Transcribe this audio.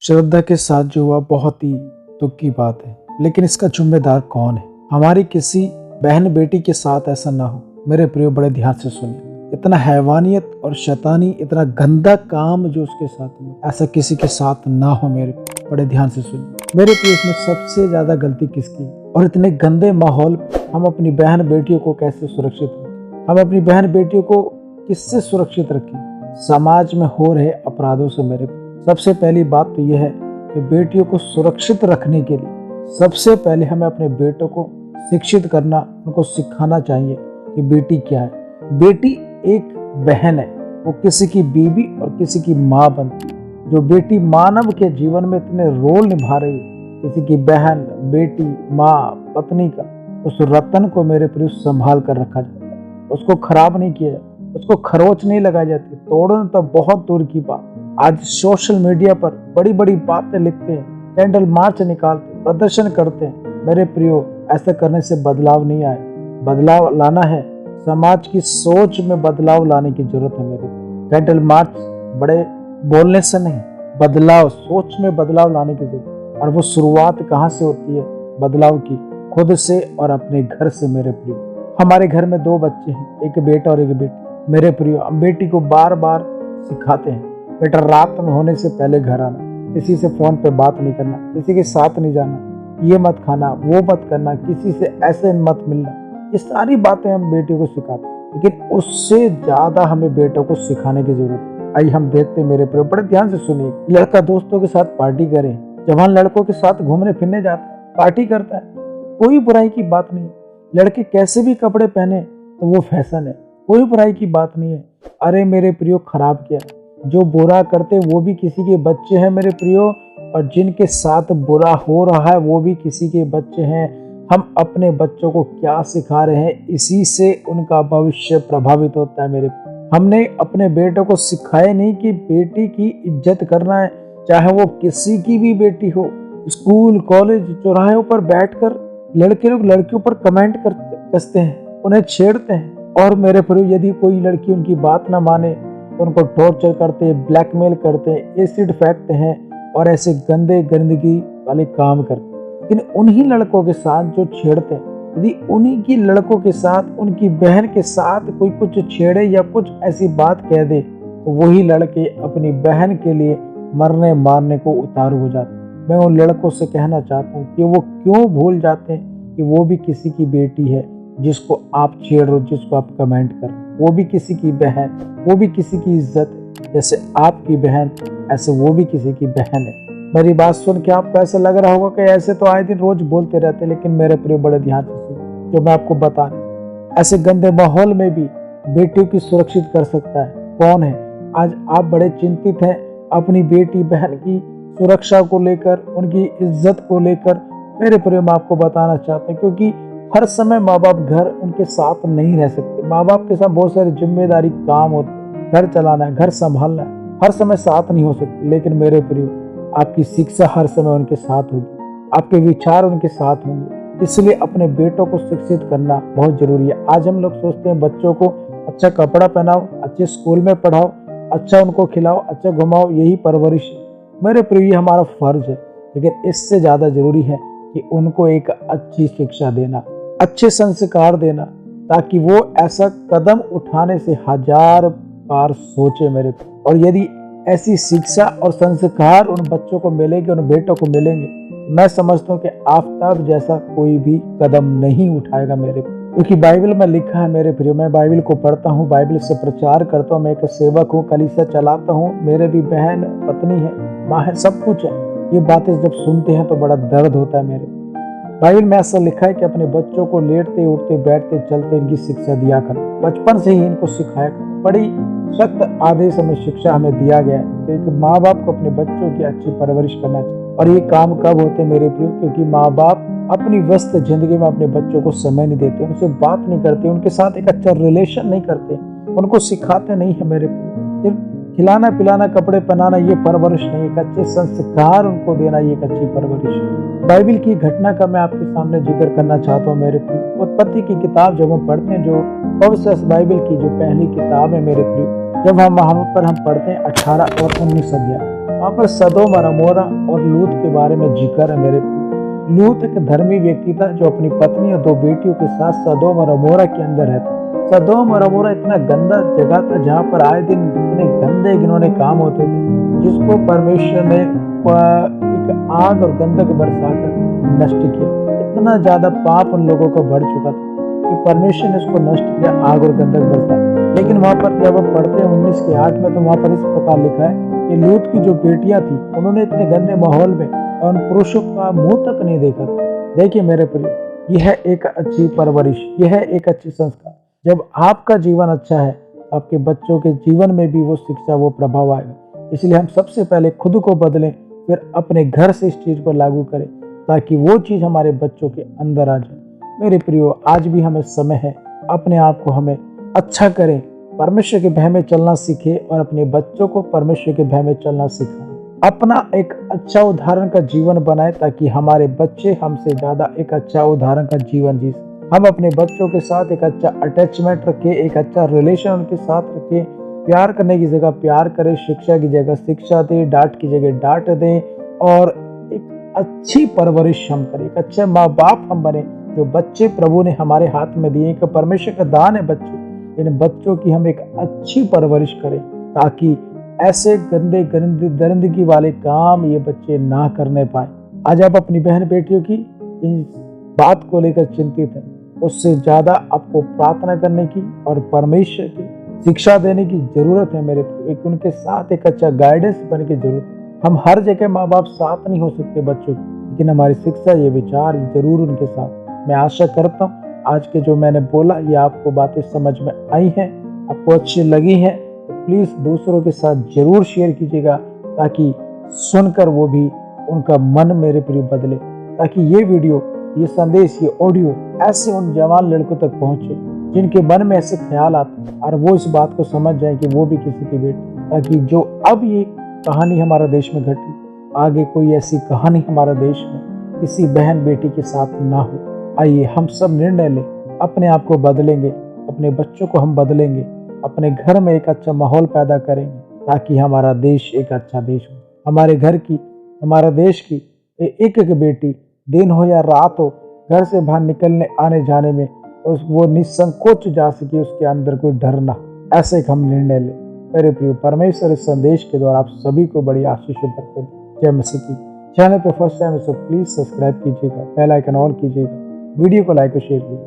श्रद्धा के साथ जो हुआ बहुत ही दुख की बात है, लेकिन इसका जिम्मेदार कौन है? हमारी किसी बहन बेटी के साथ ऐसा ना हो। मेरे प्रियो, बड़े ध्यान से सुनिए। इतना हैवानियत और शैतानी, इतना गंदा काम जो उसके साथ हुआ, ऐसा किसी के साथ ना हो। मेरे बड़े ध्यान से सुनिए। मेरे प्रियो, इसमें सबसे ज्यादा गलती किसकी? और इतने गंदे माहौल हम अपनी बहन बेटियों को कैसे सुरक्षित रखें? हम अपनी बहन बेटियों को किससे सुरक्षित रखें? समाज में हो रहे अपराधों से। मेरे सबसे पहली बात तो यह है कि बेटियों को सुरक्षित रखने के लिए सबसे पहले हमें अपने बेटों को शिक्षित करना, उनको सिखाना चाहिए कि बेटी क्या है। बेटी एक बहन है, वो किसी की बीवी और किसी की माँ बनती है। जो बेटी मानव के जीवन में इतने रोल निभा रही है, किसी की बहन, बेटी, माँ, पत्नी का, उस रतन को मेरे प्रिय संभाल कर रखा जाता है। उसको खराब नहीं किया जाता, उसको खरोच नहीं लगाई जाती, तोड़ना तो बहुत दूर की बात। आज सोशल मीडिया पर बड़ी बड़ी बातें लिखते हैं, कैंडल मार्च निकालते, प्रदर्शन करते हैं। मेरे प्रियो, ऐसा करने से बदलाव नहीं आए। बदलाव लाना है, समाज की सोच में बदलाव लाने की जरूरत है। मेरे कैंडल मार्च बड़े बोलने से नहीं, बदलाव, सोच में बदलाव लाने की जरूरत। और वो शुरुआत कहाँ से होती है बदलाव की? खुद से और अपने घर से। मेरे प्रियो, हमारे घर में 2 बच्चे हैं, एक बेटा और एक बेटी। मेरे प्रियो, हम बेटी को बार बार सिखाते हैं, बेटा रात में होने से पहले घर आना, किसी से फोन पे बात नहीं करना, किसी के साथ नहीं जाना, ये मत खाना, वो मत करना, किसी से ऐसे मत मिलना। ये सारी बातें हम बेटियों को सिखाते हैं, लेकिन उससे ज्यादा हमें बेटों को सिखाने की जरूरत है। आइए हम देखते हैं। मेरे प्रिय, बड़े ध्यान से सुनिए। लड़का दोस्तों के साथ पार्टी करे, जवान लड़कों के साथ घूमने फिरने जाता है, पार्टी करता है, कोई बुराई की बात नहीं है। लड़के कैसे भी कपड़े पहने तो वो फैशन है, कोई बुराई की बात नहीं है। अरे मेरे प्रियो, खराब किया। जो बुरा करते वो भी किसी के बच्चे हैं मेरे प्रियो, और जिनके साथ बुरा हो रहा है वो भी किसी के बच्चे हैं। हम अपने बच्चों को क्या सिखा रहे हैं, इसी से उनका भविष्य प्रभावित होता है। मेरे हमने अपने बेटों को सिखाया नहीं कि बेटी की इज्जत करना है, चाहे वो किसी की भी बेटी हो। स्कूल, कॉलेज, चौराहे पर बैठकर लड़के लोग लड़कियों पर कमेंट कसते हैं, उन्हें छेड़ते हैं। और मेरे प्रियो, यदि कोई लड़की उनकी बात ना माने तो उनको टॉर्चर करते हैं, ब्लैकमेल करते हैं, एसिड फेंकते हैं और ऐसे गंदे गंदगी वाले काम करते हैं। लेकिन उन्हीं लड़कों के साथ जो छेड़ते हैं, यदि उन्हीं की लड़कों के साथ, उनकी बहन के साथ कोई कुछ छेड़े या कुछ ऐसी बात कह दे, तो वही लड़के अपनी बहन के लिए मरने मारने को उतारू हो जाते हैं। मैं उन लड़कों से कहना चाहता हूँ कि वो क्यों भूल जाते हैं कि वो भी किसी की बेटी है, जिसको आप छेड़ रहे हो, जिसको आप कमेंट कर रहे हो। वो भी किसी की बहन, वो भी किसी की इज्जत है। जैसे आपकी बहन, ऐसे वो भी किसी की बहन है। मेरी बात सुन के आपको ऐसा लग रहा होगा कि ऐसे तो आए दिन रोज बोलते रहते, लेकिन मेरे प्रिय, बड़े ध्यान से सुनो जो मैं आपको बता रहा। ऐसे गंदे माहौल में भी बेटियों की सुरक्षित कर सकता है कौन है? आज आप बड़े चिंतित हैं अपनी बेटी बहन की सुरक्षा को लेकर, उनकी इज्जत को लेकर। मेरे प्रिय, मैं आपको बताना चाहता हूँ, क्योंकि हर समय माँ बाप घर उनके साथ नहीं रह सकते। माँ बाप के साथ बहुत सारी जिम्मेदारी काम होते हैं, घर चलाना है, घर संभालना है, हर समय साथ नहीं हो सकते। लेकिन मेरे प्रियो, आपकी शिक्षा हर समय उनके साथ होगी, आपके विचार उनके साथ होंगे। इसलिए अपने बेटों को शिक्षित करना बहुत जरूरी है। आज हम लोग सोचते हैं बच्चों को अच्छा कपड़ा पहनाओ, अच्छे स्कूल में पढ़ाओ, अच्छा उनको खिलाओ, अच्छा घुमाओ, यही परवरिश है। मेरे प्रियो, ये हमारा फर्ज है, लेकिन इससे ज्यादा जरूरी है कि उनको एक अच्छी शिक्षा देना, अच्छे संस्कार देना, ताकि वो ऐसा कदम उठाने से 1000 बार सोचे। मेरे और यदि ऐसी शिक्षा और संस्कार उन बच्चों को मिलेंगे, उन बेटों को मिलेंगे, मैं समझता हूँ कि आफताब जैसा कोई भी कदम नहीं उठाएगा। मेरे क्योंकि बाइबल में लिखा है मेरे प्रियो, मैं बाइबल को पढ़ता हूँ, बाइबल से प्रचार करता हूँ, मैं एक सेवक हूँ, कलीसिया चलाता हूँ, मेरे भी बहन, पत्नी है, माँ है, सब कुछ है। ये बातें जब सुनते हैं तो बड़ा दर्द होता है। मेरे बाइबल में ऐसा लिखा है कि अपने बच्चों को लेटते, उठते, बैठते, चलते इनकी शिक्षा दिया कर, बचपन से ही इनको सिखाया कर। बड़ी सख्त आदेश हमें शिक्षा हमें दिया गया है कि एक माँ बाप को अपने बच्चों की अच्छी परवरिश करना चाहिए। और ये काम कब होते हैं मेरे प्रियो? क्योंकि माँ बाप अपनी व्यस्त जिंदगी में अपने बच्चों को समय नहीं देते, उनसे बात नहीं करते, उनके साथ एक अच्छा रिलेशन नहीं करते, उनको सिखाते नहीं है। मेरे प्रियो, सिर्फ खिलाना पिलाना, कपड़े पहनाना, ये परवरिश नहीं, एक अच्छे संस्कार उनको देना, ये एक अच्छी परवरिश है। बाइबल की घटना का मैं आपके सामने जिक्र करना चाहता हूँ। मेरे प्रिय, उत्पत्ति की किताब जब हम पढ़ते हैं, जो पवित्र बाइबल की जो पहली किताब है मेरे प्रिय, जब हम वहाँ पर हम पढ़ते हैं 18 और 19 अध्याय, वहाँ पर सदोम और अमोरा और लूत के बारे में जिक्र है मेरे। लूत एक धर्मी व्यक्ति था जो अपनी पत्नी और 2 बेटियों के साथ सदोम और अमोरा के अंदर रहता। सदोम और अमोरा इतना गंदा जगह था जहाँ पर आए दिन इतने गंदे घिनौने काम होते थे, जिसको परमेश्वर ने एक आग और गंधक बरसाकर नष्ट किया। इतना ज्यादा पाप उन लोगों का बढ़ चुका था कि परमेश्वर ने उसको नष्ट किया, आग और गंधक बरसा। लेकिन वहाँ पर जब हम पढ़ते हैं 19:8 में, तो वहाँ पर इस प्रकार लिखा है कि लूत की जो बेटियां थी उन्होंने इतने गंदे माहौल में उन पुरुषों का मुंह तक नहीं देखा था। देखिए मेरे प्रिय, यह एक अच्छी परवरिश, यह एक अच्छी संस्कार। जब आपका जीवन अच्छा है, आपके बच्चों के जीवन में भी वो शिक्षा, वो प्रभाव आएगा। इसलिए हम सबसे पहले खुद को बदलें, फिर अपने घर से इस चीज को लागू करें, ताकि वो चीज हमारे बच्चों के अंदर आ जाए। मेरे प्रियो, आज भी हमें समय है, अपने आप को हमें अच्छा करें, परमेश्वर के भय में चलना सीखे और अपने बच्चों को परमेश्वर के भय में चलना सिखाएं। अपना एक अच्छा उदाहरण का जीवन बनाए, ताकि हमारे बच्चे हमसे ज्यादा एक अच्छा उदाहरण का जीवन जी सकें। हम अपने बच्चों के साथ एक अच्छा अटैचमेंट रखें, एक अच्छा रिलेशन उनके साथ रखें। प्यार करने की जगह प्यार करें, शिक्षा की जगह शिक्षा दें, डांट की जगह डांट दें, और एक अच्छी परवरिश हम करें। एक अच्छे माँ बाप हम बने। जो बच्चे प्रभु ने हमारे हाथ में दिए, एक परमेश्वर का दान है बच्चे, इन बच्चों की हम एक अच्छी परवरिश करें, ताकि ऐसे गंदे दरिंदगी वाले काम ये बच्चे ना करने पाए। आज आप अपनी बहन बेटियों की इस बात को लेकर चिंतित हैं, उससे ज्यादा आपको प्रार्थना करने की और परमेश्वर की शिक्षा देने की जरूरत है मेरे। एक उनके साथ एक अच्छा गाइडेंस बनने की जरूरत है। हम हर जगह माँ बाप साथ नहीं हो सकते बच्चों की, लेकिन हमारी शिक्षा, ये विचार जरूर उनके साथ। मैं आशा करता हूँ आज के जो मैंने बोला, ये आपको बातें समझ में आई हैं, आपको अच्छी लगी हैं, तो प्लीज दूसरों के साथ जरूर शेयर कीजिएगा, ताकि सुनकर वो भी, उनका मन मेरे प्रिय बदले, ताकि ये वीडियो, ये संदेश, ये ऑडियो ऐसे उन जवान लड़कों तक पहुंचे जिनके मन में ऐसे ख्याल आते हैं, और वो इस बात को समझ जाए कि वो भी किसी की बेटी, ताकि जो अब ये कहानी हमारा देश में घटी, आगे कोई ऐसी कहानी हमारा देश में किसी बहन बेटी के साथ ना हो। आइए हम सब निर्णय लें, अपने आप को बदलेंगे, अपने बच्चों को हम बदलेंगे, अपने घर में एक अच्छा माहौल पैदा करेंगे, ताकि हमारा देश एक अच्छा देश हो। हमारे घर की, हमारा देश की एक एक बेटी, दिन हो या रात हो, घर से बाहर निकलने आने जाने में वो निसंकोच जा सके, उसके अंदर कोई डर ना। ऐसे एक हम निर्णय लें। मेरे प्रिय, परमेश्वर इस संदेश के द्वारा आप सभी को बड़ी आशीष बरकत दे। जय मसीह की। चैनल पे फर्स्ट टाइम है तो प्लीज सब्सक्राइब कीजिएगा, बेल आइकन ऑन कीजिएगा, वीडियो को लाइक और शेयर कीजिए।